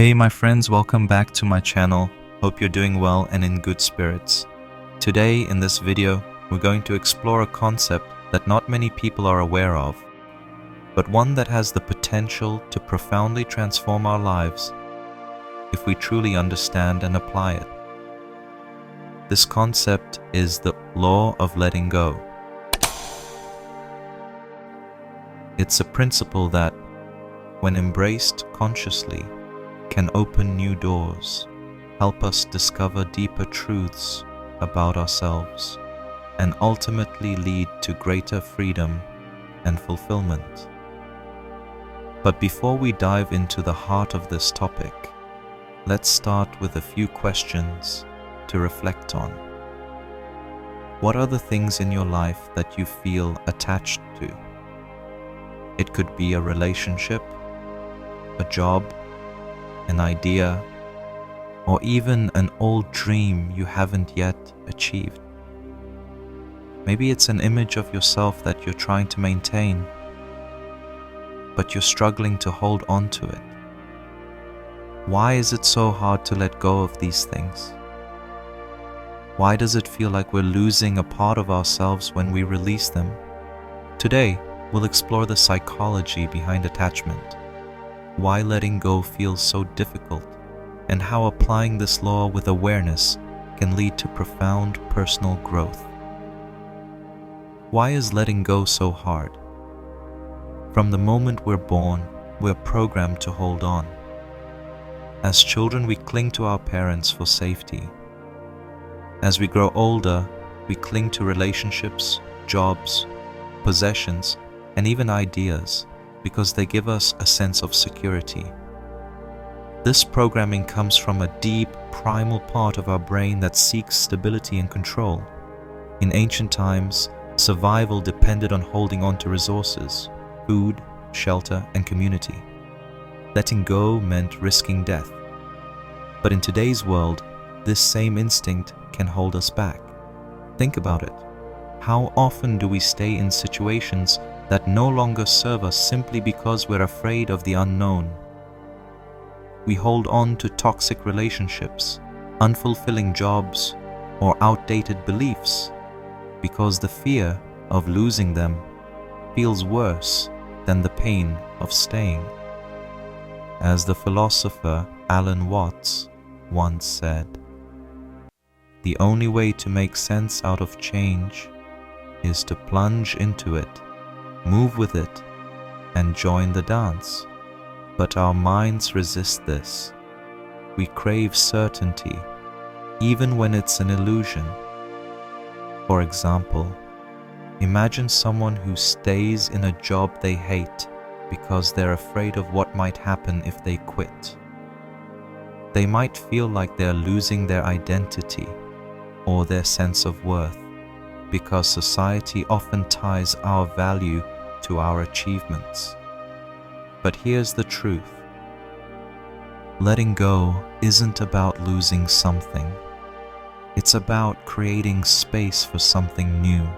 Hey my friends, welcome back to my channel. Hope you're doing well and in good spirits. Today in this video, we're going to explore a concept that not many people are aware of, but one that has the potential to profoundly transform our lives if we truly understand and apply it. This concept is the law of letting go. It's a principle that, when embraced consciously, can open new doors, help us discover deeper truths about ourselves, and ultimately lead to greater freedom and fulfillment. But before we dive into the heart of this topic, let's start with a few questions to reflect on. What are the things in your life that you feel attached to? It could be a relationship, a job, an idea, or even an old dream you haven't yet achieved. Maybe it's an image of yourself that you're trying to maintain, but you're struggling to hold on to it. Why is it so hard to let go of these things? Why does it feel like we're losing a part of ourselves when we release them? Today, we'll explore the psychology behind attachment, why letting go feels so difficult, and how applying this law with awareness can lead to profound personal growth. Why is letting go so hard? From the moment we're born, we're programmed to hold on. As children, we cling to our parents for safety. As we grow older, we cling to relationships, jobs, possessions, and even ideas because they give us a sense of security. This programming comes from a deep, primal part of our brain that seeks stability and control. In ancient times, survival depended on holding on to resources, food, shelter, and community. Letting go meant risking death. But in today's world, this same instinct can hold us back. Think about it. How often do we stay in situations that no longer serve us simply because we're afraid of the unknown? We hold on to toxic relationships, unfulfilling jobs, or outdated beliefs because the fear of losing them feels worse than the pain of staying. As the philosopher Alan Watts once said, "The only way to make sense out of change is to plunge into it, move with it, and join the dance." But our minds resist this. We crave certainty, even when it's an illusion. For example, imagine someone who stays in a job they hate because they're afraid of what might happen if they quit. They might feel like they're losing their identity or their sense of worth, because society often ties our value to our achievements. But here's the truth. Letting go isn't about losing something. It's about creating space for something new.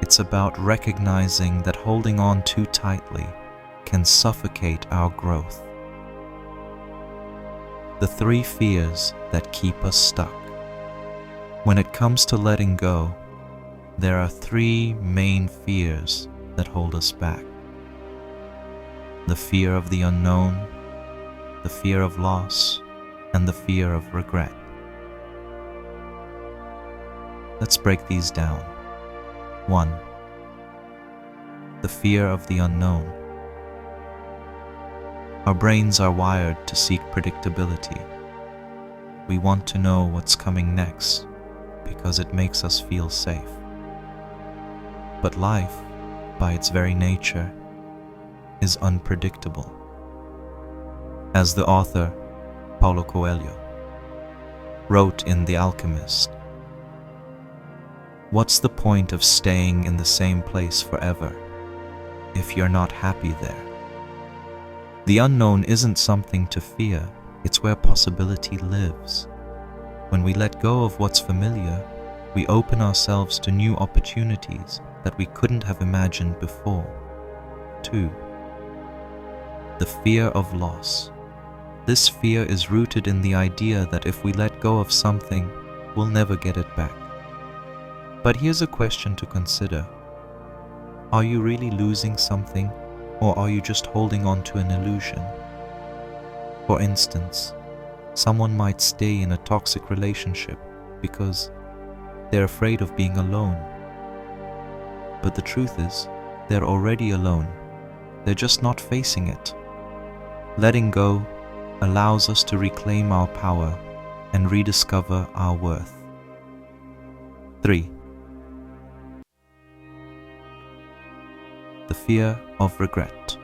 It's about recognizing that holding on too tightly can suffocate our growth. The three fears that keep us stuck. When it comes to letting go, there are three main fears that hold us back. The fear of the unknown, the fear of loss, and the fear of regret. Let's break these down. 1. The fear of the unknown. Our brains are wired to seek predictability. We want to know what's coming next because it makes us feel safe. But life, by its very nature, is unpredictable. As the author, Paulo Coelho, wrote in The Alchemist, "What's the point of staying in the same place forever if you're not happy there?" The unknown isn't something to fear, it's where possibility lives. When we let go of what's familiar, we open ourselves to new opportunities that we couldn't have imagined before. 2. The fear of loss. This fear is rooted in the idea that if we let go of something, we'll never get it back. But here's a question to consider. Are you really losing something, or are you just holding on to an illusion? For instance, someone might stay in a toxic relationship because they're afraid of being alone. But the truth is, they're already alone. They're just not facing it. Letting go allows us to reclaim our power and rediscover our worth. 3. The fear of regret.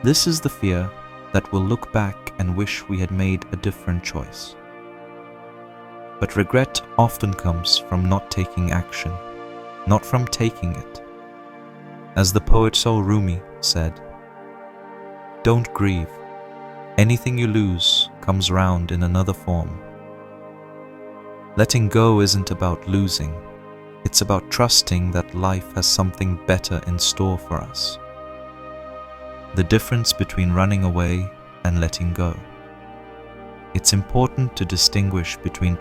This is the fear that we'll look back and wish we had made a different choice. But regret often comes from not taking action, not from taking it. As the poet Saul Rumi said, "Don't grieve. Anything you lose comes round in another form." Letting go isn't about losing. It's about trusting that life has something better in store for us. The difference between running away and letting go. It's important to distinguish between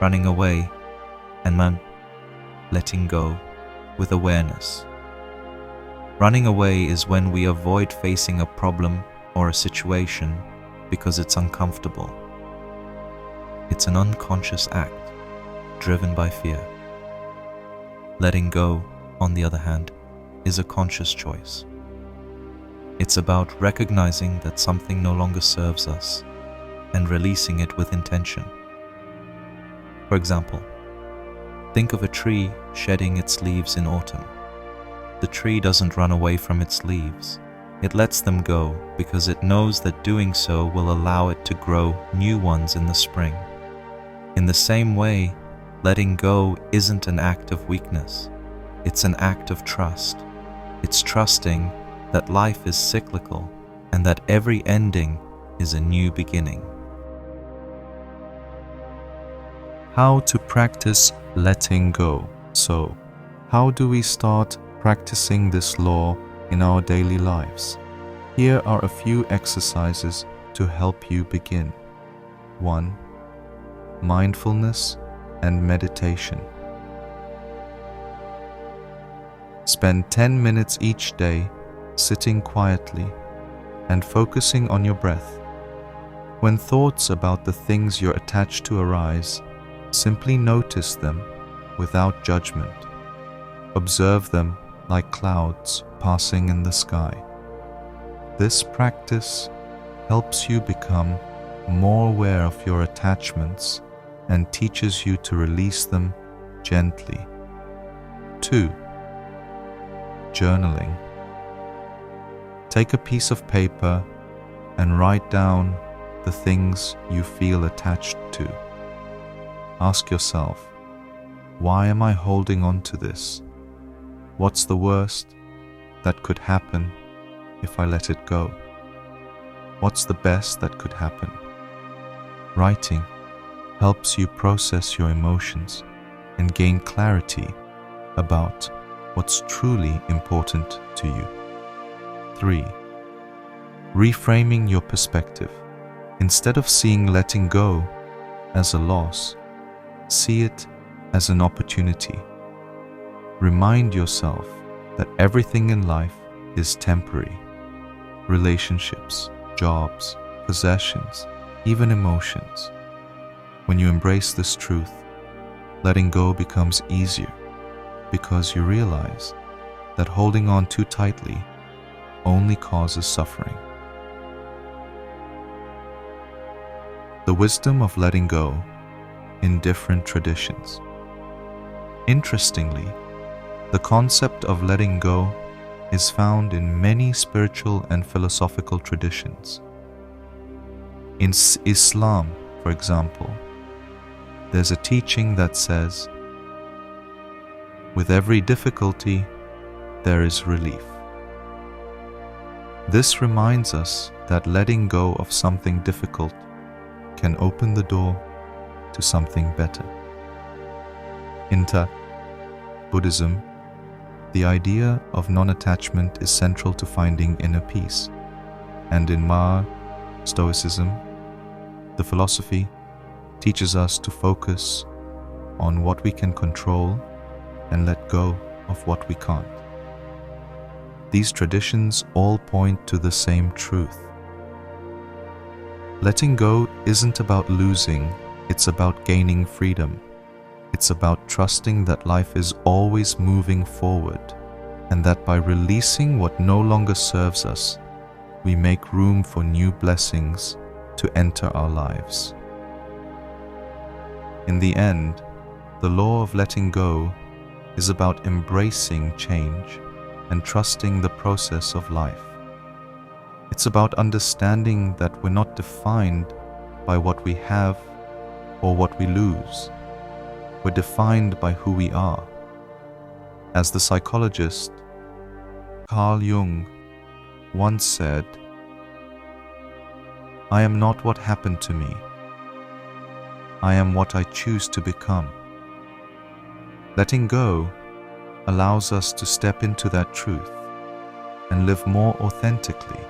running away and letting go with awareness. Running away is when we avoid facing a problem or a situation because it's uncomfortable. It's an unconscious act driven by fear. Letting go, on the other hand, is a conscious choice. It's about recognizing that something no longer serves us and releasing it with intention. For example, think of a tree shedding its leaves in autumn. The tree doesn't run away from its leaves. It lets them go because it knows that doing so will allow it to grow new ones in the spring. In the same way, letting go isn't an act of weakness. It's an act of trust. It's trusting that life is cyclical and that every ending is a new beginning. How to practice letting go. So, how do we start practicing this law in our daily lives? Here are a few exercises to help you begin. 1. Mindfulness and meditation. Spend 10 minutes each day sitting quietly and focusing on your breath. When thoughts about the things you're attached to arise, simply notice them without judgment. Observe them like clouds passing in the sky. This practice helps you become more aware of your attachments and teaches you to release them gently. 2. Journaling. Take a piece of paper and write down the things you feel attached to. Ask yourself, why am I holding on to this? What's the worst that could happen if I let it go? What's the best that could happen? Writing helps you process your emotions and gain clarity about what's truly important to you. 3. Reframing your perspective. Instead of seeing letting go as a loss, see it as an opportunity. Remind yourself that everything in life is temporary. Relationships, jobs, possessions, even emotions. When you embrace this truth, letting go becomes easier because you realize that holding on too tightly only causes suffering. The wisdom of letting go in different traditions. Interestingly, the concept of letting go is found in many spiritual and philosophical traditions. In Islam, for example, there's a teaching that says, "With every difficulty, there is relief." This reminds us that letting go of something difficult can open the door to something better. In Buddhism, the idea of non-attachment is central to finding inner peace. And in Ma, Stoicism, the philosophy teaches us to focus on what we can control and let go of what we can't. These traditions all point to the same truth. Letting go isn't about losing, it's about gaining freedom. It's about trusting that life is always moving forward, and that by releasing what no longer serves us, we make room for new blessings to enter our lives. In the end, the law of letting go is about embracing change and trusting the process of life. It's about understanding that we're not defined by what we have or what we lose. We're defined by who we are. As the psychologist Carl Jung once said, "I am not what happened to me. I am what I choose to become." Letting go allows us to step into that truth and live more authentically.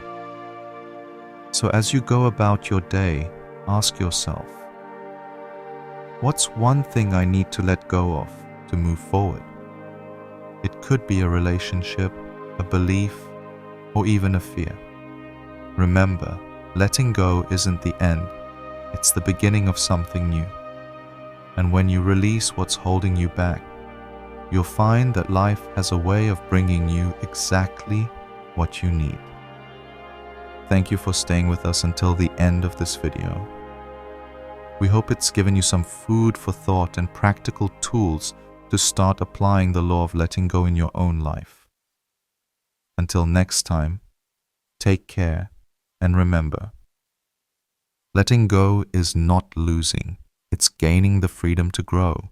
So as you go about your day, ask yourself, what's one thing I need to let go of to move forward? It could be a relationship, a belief, or even a fear. Remember, letting go isn't the end, it's the beginning of something new. And when you release what's holding you back, you'll find that life has a way of bringing you exactly what you need. Thank you for staying with us until the end of this video. We hope it's given you some food for thought and practical tools to start applying the law of letting go in your own life. Until next time, take care and remember, letting go is not losing, it's gaining the freedom to grow.